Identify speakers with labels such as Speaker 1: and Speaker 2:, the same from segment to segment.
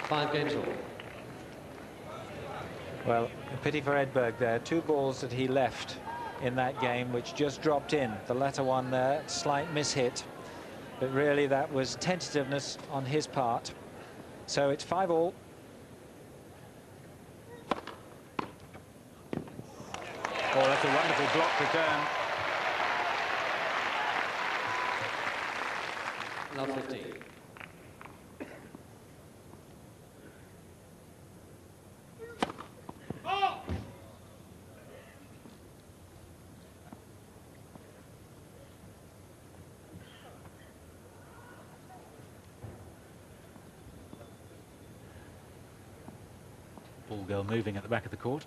Speaker 1: 5 games all.
Speaker 2: Well, a pity for Edberg there. 2 balls that he left in that game, which just dropped in. The latter one there, slight mishit. But really, that was tentativeness on his part. So it's 5 all.
Speaker 3: Oh, that's a wonderful block return.
Speaker 1: Love 15.
Speaker 3: Ball girl moving at the back of the court.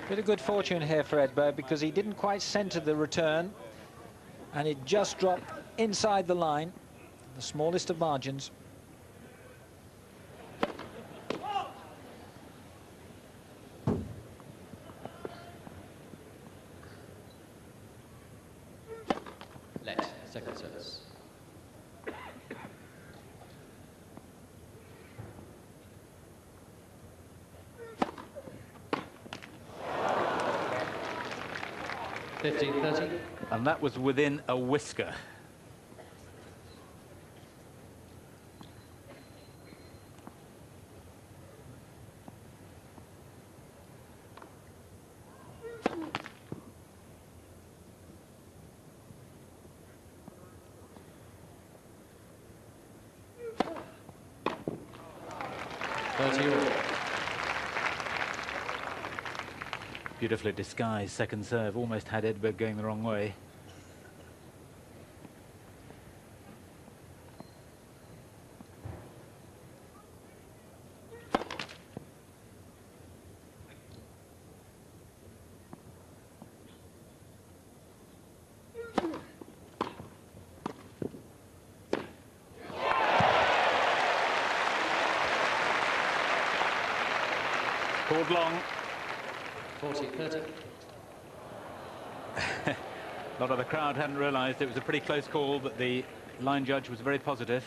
Speaker 2: Bit of good fortune here for Edberg, because he didn't quite centre the return and it just dropped inside the line, the smallest of margins.
Speaker 1: Let, second service. $15.30.
Speaker 3: And that was within a whisker. Beautifully disguised second serve, almost had Edberg going the wrong way. Called long.
Speaker 1: 40-30.
Speaker 3: A lot of the crowd hadn't realised it was a pretty close call, but the line judge was very positive.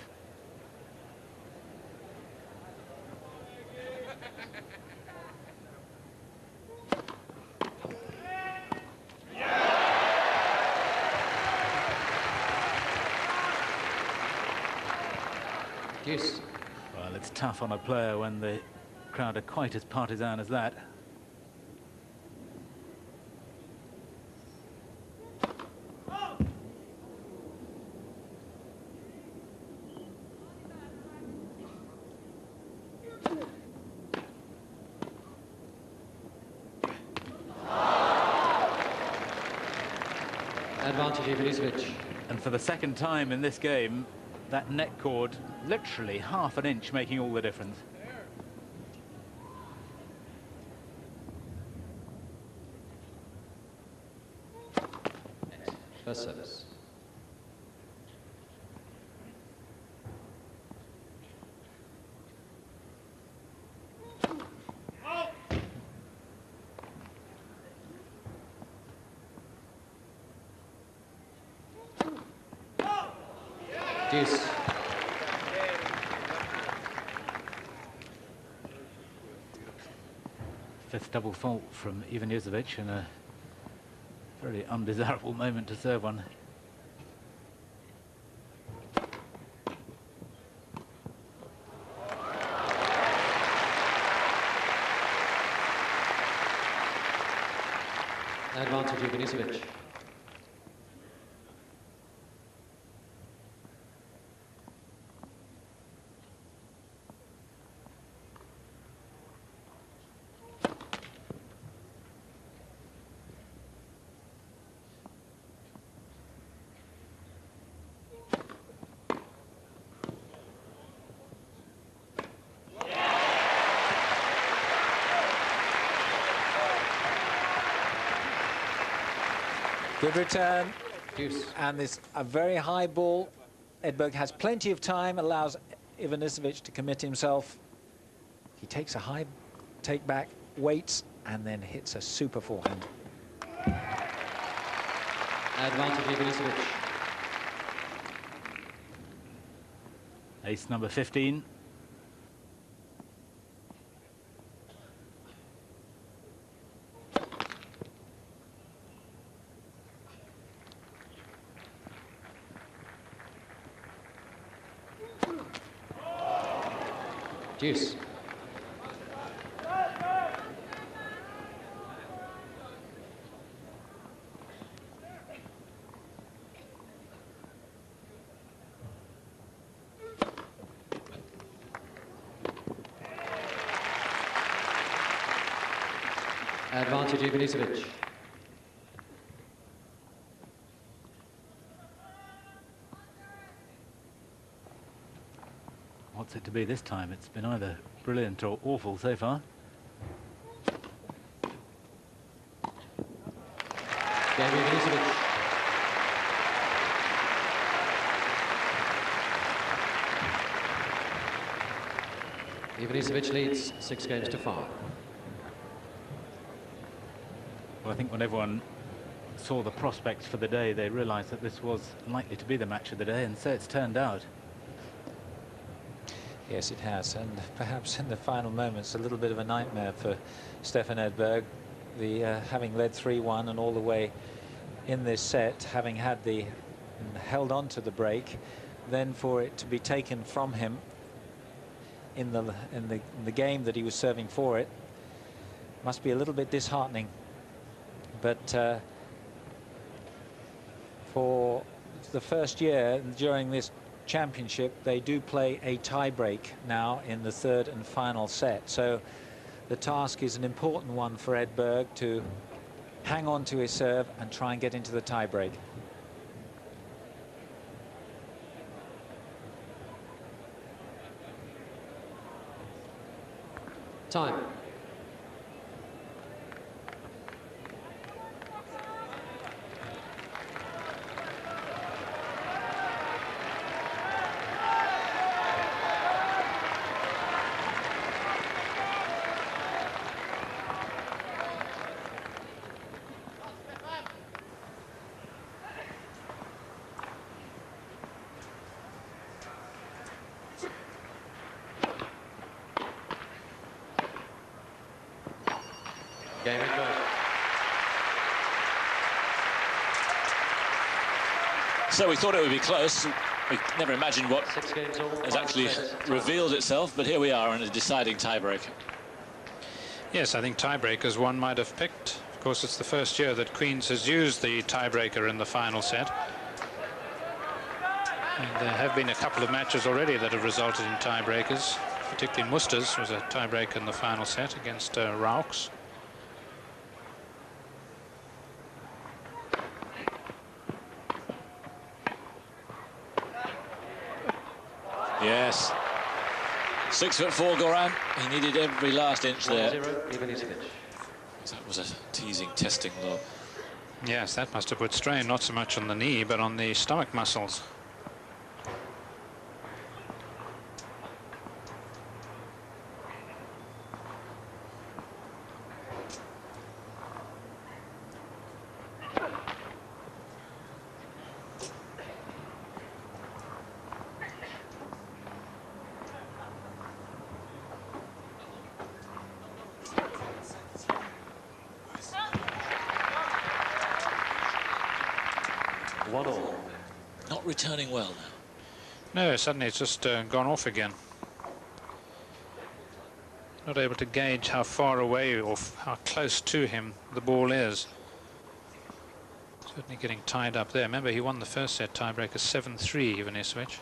Speaker 1: Deuce.
Speaker 3: Well, it's tough on a player when the crowd are quite as partisan as that.
Speaker 1: Advantage ivanisevic.
Speaker 3: And for the second time in this game, that net cord literally half an inch making all the difference.
Speaker 1: First service. Deuce.
Speaker 3: Fifth double fault from ivanisevic, and a very undesirable moment to serve one.
Speaker 1: Advantage ivanisevic.
Speaker 2: Good return.
Speaker 1: Deuce.
Speaker 2: And this a very high ball. Edberg has plenty of time, allows ivanisevic to commit himself. He takes a high take back, waits, and then hits a super forehand.
Speaker 1: Advantage Ivanisevic.
Speaker 3: Ace number 15.
Speaker 1: Deuce. Advantage Ivanisevic.
Speaker 3: What's it to be this time? It's been either brilliant or awful so far.
Speaker 1: Game Ivanisevic. Ivanisevic leads 6 games to 5.
Speaker 3: Well, I think when everyone saw the prospects for the day, they realised that this was likely to be the match of the day, and so it's turned out.
Speaker 2: Yes, it has, and perhaps in the final moments a little bit of a nightmare for Stefan Edberg. Having led 3-1 and all the way in this set, having had held on to the break, then for it to be taken from him in the game that he was serving for it must be a little bit disheartening. But for the first year during this championship, they do play a tie-break now in the third and final set. So the task is an important one for Edberg to hang on to his serve and try and get into the tie-break.
Speaker 1: Time. Game and goal.
Speaker 4: So we thought it would be close. We never imagined what
Speaker 1: 6 games all.
Speaker 4: has actually revealed itself, but here we are in a deciding tiebreak.
Speaker 5: Yes, I think tiebreakers one might have picked. Of course, it's the first year that Queens has used the tiebreaker in the final set. And there have been a couple of matches already that have resulted in tiebreakers, particularly Muster's was a tiebreaker in the final set against Raux.
Speaker 4: Yes. 6'4", Goran. He needed every last inch there.
Speaker 1: 1-0 Ivanisevic.
Speaker 4: That was a teasing, testing lob.
Speaker 5: Yes, that must have put strain not so much on the knee, but on the stomach muscles.
Speaker 4: Not returning well now.
Speaker 5: No, suddenly it's just gone off again. Not able to gauge how far away or how close to him the ball is. Certainly getting tied up there. Remember, he won the first set tiebreaker 7-3, Ivanisevic.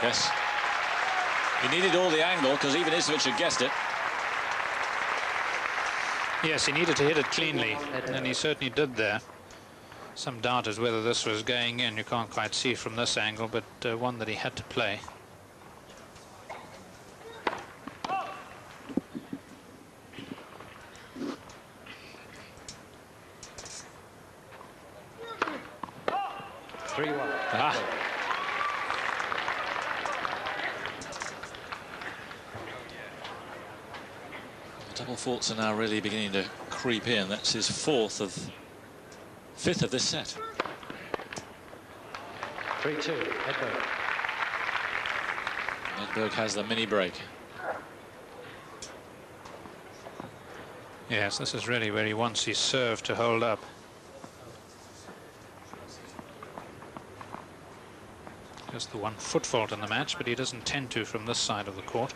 Speaker 4: Yes. He needed all the angle because Ivanisevic had guessed it.
Speaker 5: Yes, he needed to hit it cleanly, and he certainly did there. Some doubt as whether this was going in. You can't quite see from this angle, but one that he had to play.
Speaker 1: 3-1.
Speaker 4: Ah. The double faults are now really beginning to creep in. That's his fifth of this set.
Speaker 1: 3-2. Edberg.
Speaker 4: Edberg has the mini break.
Speaker 5: Yes, this is really where he wants his serve to hold up. Just the one foot fault in the match, but he doesn't tend to from this side of the court.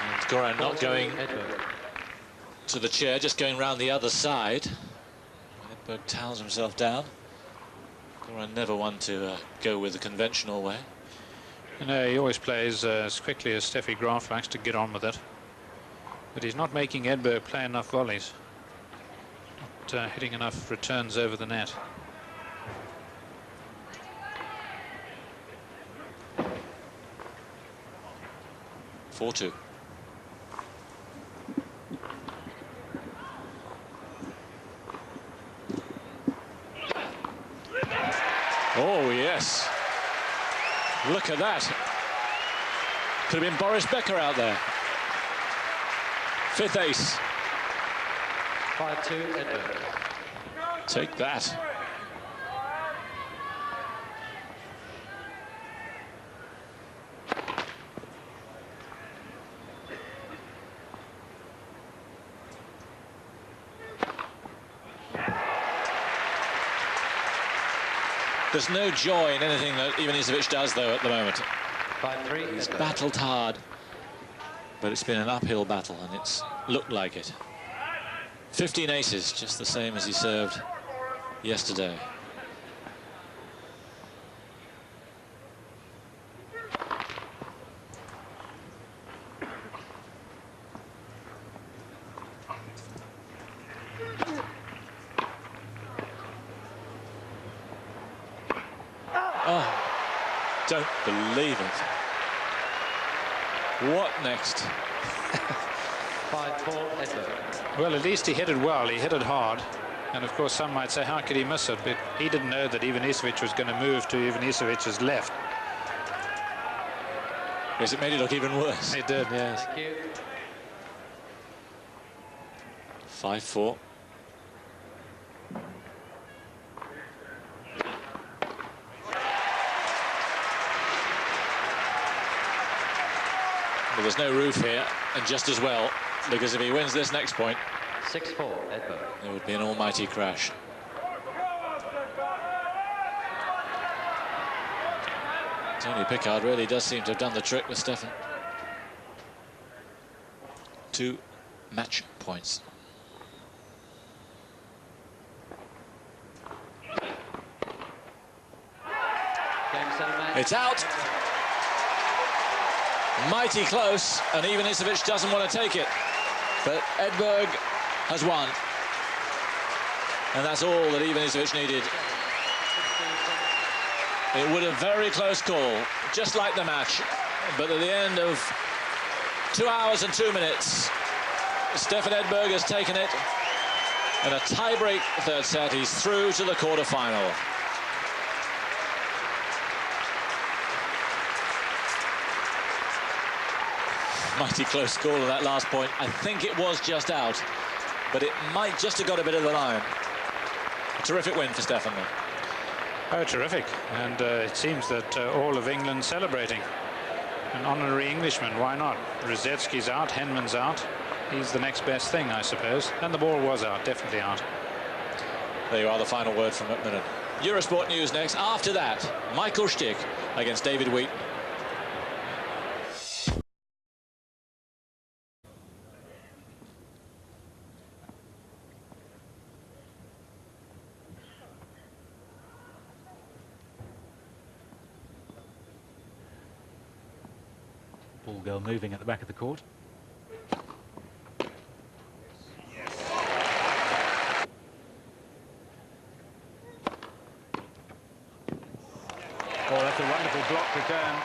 Speaker 4: And Goran not going to the chair, just going round the other side. Edberg towels himself down. Goran never one to go with the conventional way.
Speaker 5: You know, he always plays as quickly as Steffi Graf likes to get on with it. But he's not making Edberg play enough volleys. Not hitting enough returns over the net.
Speaker 4: Four-two. Oh, yes. Look at that. Could have been Boris Becker out there. Fifth ace.
Speaker 1: 5-2. Edberg.
Speaker 4: Take that. There's no joy in anything that Ivanisevic does, though, at the moment.
Speaker 1: 5-3.
Speaker 4: He's battled hard, but it's been an uphill battle, and it's looked like it. 15 aces, just the same as he served yesterday. Oh, don't believe it. What next?
Speaker 1: 5-4. Edberg.
Speaker 5: Well, at least he hit it well. He hit it hard. And of course, some might say, how could he miss it? But he didn't know that Ivanisevic was going to move to Ivanisevic's left.
Speaker 4: Yes, it made it look even worse.
Speaker 5: It did, yes.
Speaker 1: Thank you.
Speaker 4: 5-4. Well, there's no roof here, and just as well, because if he wins this next point,
Speaker 1: 6-4. Edberg.
Speaker 4: there would be an almighty crash. Tony Pickard really does seem to have done the trick with Stefan. 2 match points.
Speaker 1: Game 7 match.
Speaker 4: It's out. Mighty close, and Ivanisevic doesn't want to take it. But Edberg has won. And that's all that Ivanisevic needed. It was a very close call, just like the match. But at the end of 2 hours and 2 minutes, Stefan Edberg has taken it. In a tie-break third set, he's through to the quarter-final. Mighty close call on that last point. I think it was just out, but it might just have got a bit of the line. A terrific win for Stefan.
Speaker 5: Oh, terrific. And it seems that all of England celebrating. An honorary Englishman, why not? Rosetsky's out, Henman's out. He's the next best thing, I suppose. And the ball was out, definitely out.
Speaker 4: There you are, the final word from McMillan. Eurosport News next. After that, Michael Stick against David Wheaton.
Speaker 3: Ball girl moving at the back of the court. Oh, that's a wonderful block return.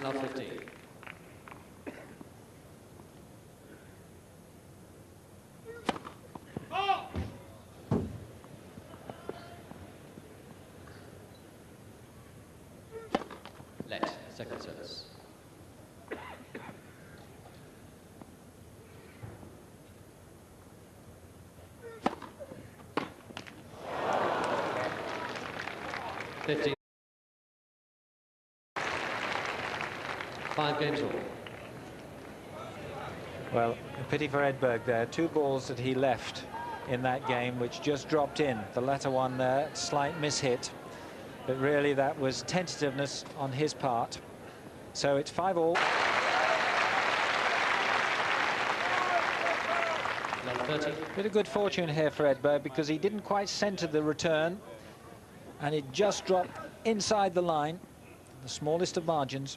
Speaker 1: Love 15. Let, second service. $15. 5 games all.
Speaker 2: Well, a pity for Edberg there. 2 balls that he left in that game which just dropped in. The latter one there, slight mishit. But really that was tentativeness on his part. So it's 5 all.
Speaker 1: Love 30.
Speaker 2: Bit of good fortune here for Edberg because he didn't quite centre the return and it just dropped inside the line, the smallest of margins.